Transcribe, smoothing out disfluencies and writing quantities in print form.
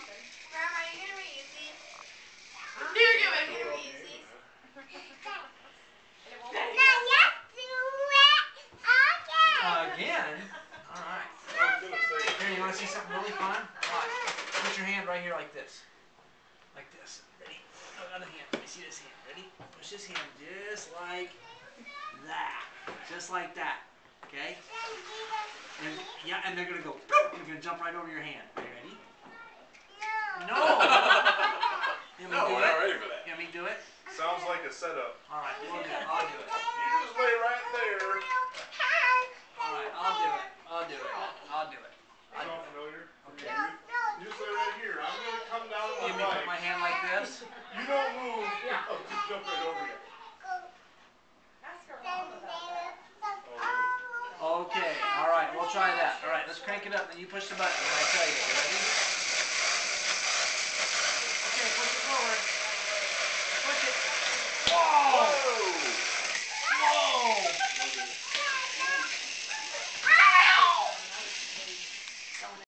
Grandma, are you gonna reuse these? You're gonna reuse these. Again? Alright. Here, you want to see something really fun? Watch. Put your hand right here like this. Like this. Ready? Other hand. Let me see this hand. Ready? Push this hand just like that. Just like that. Okay? And, yeah, and they're going to go, boop, they're going to jump right over your hand. Are you ready? No! You want me to do we're not ready for that. You want me to do it? Sounds like a setup. Alright, we'll do it. I'll do it. You just lay right there. Alright, I'll do it. I'll do it. I'll do it. Sound familiar? Okay. You just lay right here. I'm going to come down on You my want me to bike. put my hand like this? You don't move. I'll just jump right over you. Okay, alright, we'll try that. Alright, let's crank it up, then you push the button when I tell you. You ready? Okay, push it forward. Push it. Whoa!